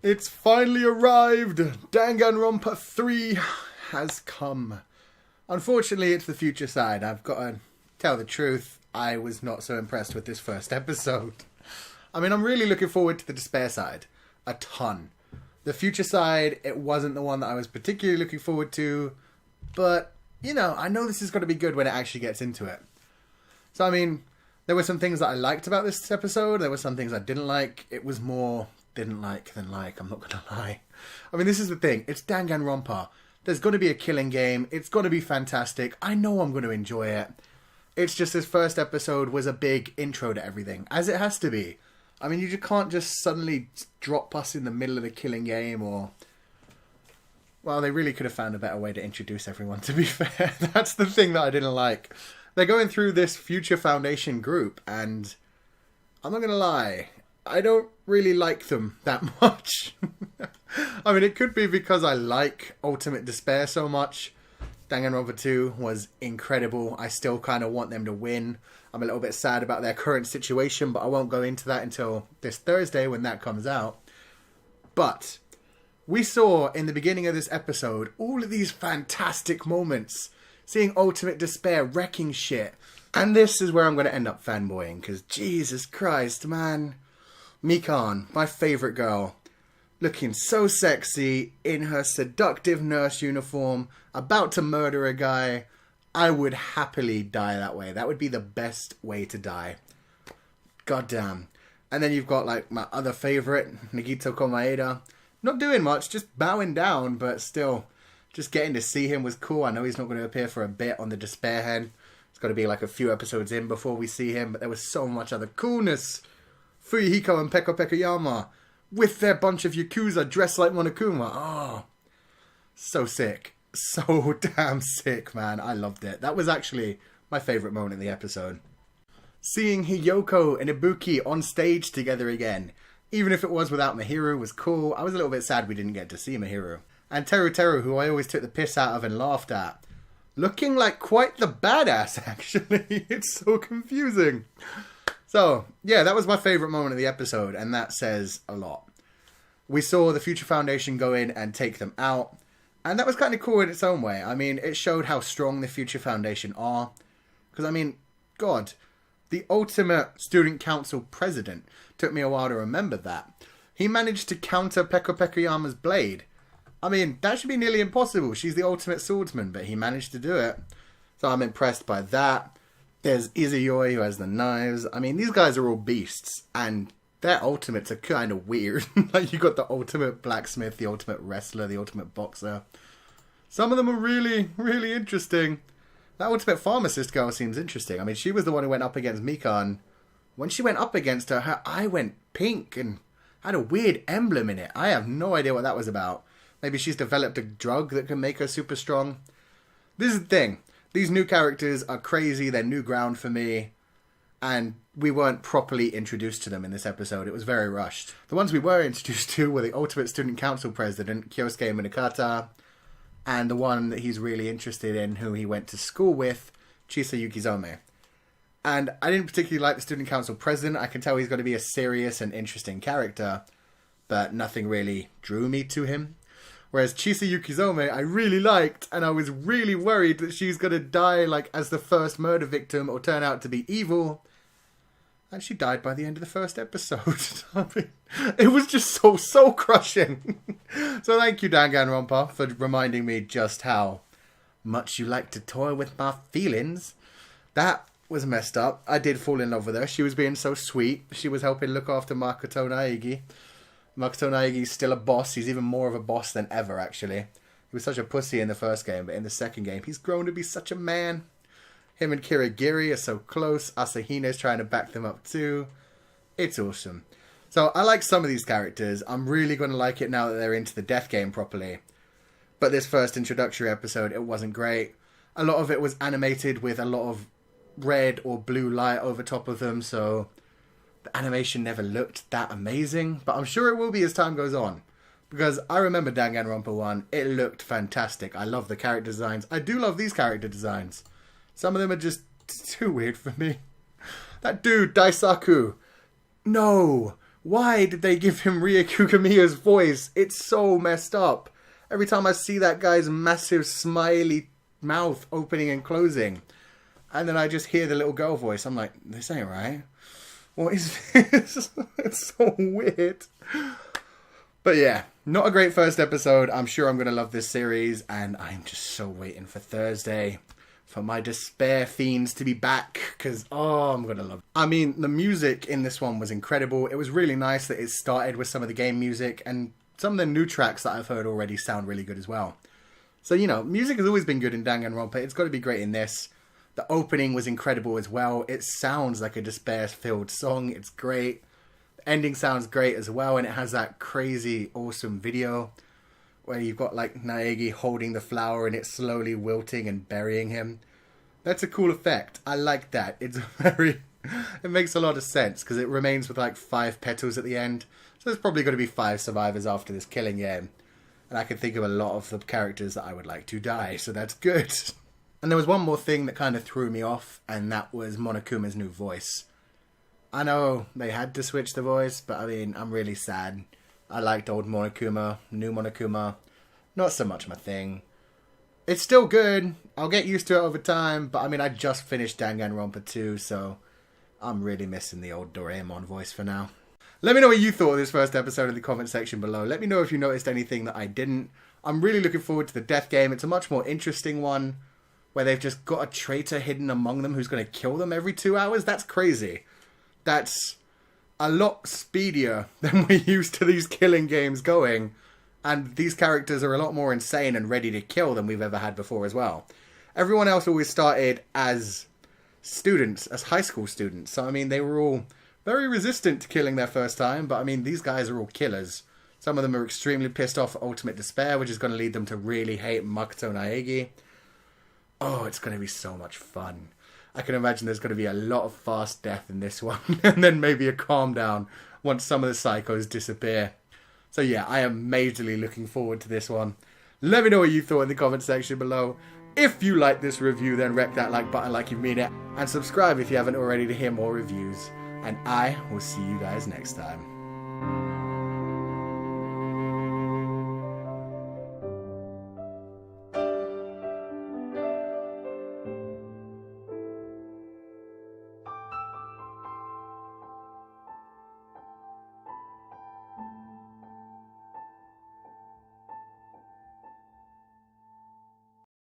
It's finally arrived! Danganronpa 3 has come. Unfortunately, it's the future side. I've got to tell the truth. I was not so impressed with this first episode. I mean, I'm really looking forward to the despair side. A ton. The future side, it wasn't the one that I was particularly looking forward to. But, you know, I know this is going to be good when it actually gets into it. So, I mean, there were some things that I liked about this episode. There were some things I didn't like. It was more didn't like than like, I'm not going to lie. I mean, this is the thing. It's Danganronpa. There's going to be a killing game. It's going to be fantastic. I know I'm going to enjoy it. It's just this first episode was a big intro to everything, as it has to be. I mean, you just can't just suddenly drop us in the middle of the killing game or... Well, they really could have found a better way to introduce everyone, to be fair. That's the thing that I didn't like. They're going through this Future Foundation group, and I'm not going to lie, I don't really like them that much. I mean, it could be because I like Ultimate Despair so much. Danganronpa 2 was incredible. I still kind of want them to win. I'm a little bit sad about their current situation, but I won't go into that until this Thursday when that comes out. But we saw in the beginning of this episode all of these fantastic moments. Seeing Ultimate Despair wrecking shit. And this is where I'm going to end up fanboying, because Jesus Christ, man. Mikan, my favourite girl. Looking so sexy in her seductive nurse uniform, about to murder a guy. I would happily die that way. That would be the best way to die. Goddamn. And then you've got like my other favourite, Nagito Komaeda. Not doing much, just bowing down, but still, just getting to see him was cool. I know he's not going to appear for a bit on the Despair-Hen. It's got to be like a few episodes in before we see him, but there was so much other coolness. Fuyuhiko and Peko Pekayama with their bunch of Yakuza dressed like Monokuma. Oh, so sick. So damn sick, man. I loved it. That was actually my favourite moment in the episode. Seeing Hiyoko and Ibuki on stage together again, even if it was without Mihiru, was cool. I was a little bit sad we didn't get to see Mihiru. And Teru Teru, who I always took the piss out of and laughed at. Looking like quite the badass, actually. It's so confusing. So, yeah, that was my favourite moment of the episode, and that says a lot. We saw the Future Foundation go in and take them out, and that was kind of cool in its own way. I mean, it showed how strong the Future Foundation are. Because, I mean, God, the ultimate student council president, took me a while to remember that. He managed to counter Peko Pekayama's blade. I mean, that should be nearly impossible. She's the ultimate swordsman, but he managed to do it. So I'm impressed by that. There's Izuyoi, who has the knives. I mean, these guys are all beasts, and their ultimates are kind of weird. Like, you got the ultimate blacksmith, the ultimate wrestler, the ultimate boxer. Some of them are really, really interesting. That ultimate pharmacist girl seems interesting. I mean, she was the one who went up against Mikan. When she went up against her, her eye went pink and had a weird emblem in it. I have no idea what that was about. Maybe she's developed a drug that can make her super strong. This is the thing. These new characters are crazy. They're new ground for me. And we weren't properly introduced to them in this episode. It was very rushed. The ones we were introduced to were the Ultimate Student Council President, Kyosuke Munakata, and the one that he's really interested in, who he went to school with, Chisa Yukizome. And I didn't particularly like the Student Council President. I can tell he's going to be a serious and interesting character, but nothing really drew me to him. Whereas Chisa Yukizome, I really liked, and I was really worried that she's going to die like as the first murder victim or turn out to be evil. And she died by the end of the first episode. I mean, it was just so crushing. So thank you, Danganronpa, for reminding me just how much you like to toy with my feelings. That was messed up. I did fall in love with her. She was being so sweet. She was helping look after Makoto Naegi. Makoto Naegi's still a boss. He's even more of a boss than ever, actually. He was such a pussy in the first game, but in the second game, he's grown to be such a man. Him and Kirigiri are so close. Asahine's trying to back them up too. It's awesome. So I like some of these characters. I'm really going to like it now that they're into the death game properly. But this first introductory episode, it wasn't great. A lot of it was animated with a lot of red or blue light over top of them, so the animation never looked that amazing, but I'm sure it will be as time goes on. Because I remember Danganronpa 1, it looked fantastic. I love the character designs. I do love these character designs. Some of them are just too weird for me. That dude, Daisaku. No! Why did they give him Ryukugamiya's voice? It's so messed up. Every time I see that guy's massive smiley mouth opening and closing, and then I just hear the little girl voice, I'm like, this ain't right. What is this? It's so weird. But yeah, not a great first episode. I'm sure I'm going to love this series, and I'm just so waiting for Thursday for my despair fiends to be back, because, oh, I'm going to love it. I mean, the music in this one was incredible. It was really nice that it started with some of the game music, and some of the new tracks that I've heard already sound really good as well. So, you know, music has always been good in Danganronpa. It's got to be great in this. The opening was incredible as well. It sounds like a despair-filled song. It's great. The ending sounds great as well, and it has that crazy, awesome video where you've got, like, Naegi holding the flower and it's slowly wilting and burying him. That's a cool effect. I like that. It's very... It makes a lot of sense, because it remains with, like, 5 petals at the end. So there's probably going to be 5 survivors after this killing game. And I can think of a lot of the characters that I would like to die, so that's good. And there was one more thing that kind of threw me off, and that was Monokuma's new voice. I know they had to switch the voice, but I mean, I'm really sad. I liked old Monokuma, new Monokuma. Not so much my thing. It's still good. I'll get used to it over time, but I mean, I just finished Danganronpa 2, so I'm really missing the old Doraemon voice for now. Let me know what you thought of this first episode in the comment section below. Let me know if you noticed anything that I didn't. I'm really looking forward to the death game. It's a much more interesting one, where they've just got a traitor hidden among them who's going to kill them every 2 hours. That's crazy. That's a lot speedier than we're used to these killing games going. And these characters are a lot more insane and ready to kill than we've ever had before as well. Everyone else always started as students, as high school students. So, I mean, they were all very resistant to killing their first time. But, I mean, these guys are all killers. Some of them are extremely pissed off at Ultimate Despair, which is going to lead them to really hate Makoto Naegi. Oh, it's going to be so much fun. I can imagine there's going to be a lot of fast death in this one. And then maybe a calm down once some of the psychos disappear. So yeah, I am majorly looking forward to this one. Let me know what you thought in the comment section below. If you like this review, then wreck that like button like you mean it. And subscribe if you haven't already to hear more reviews. And I will see you guys next time.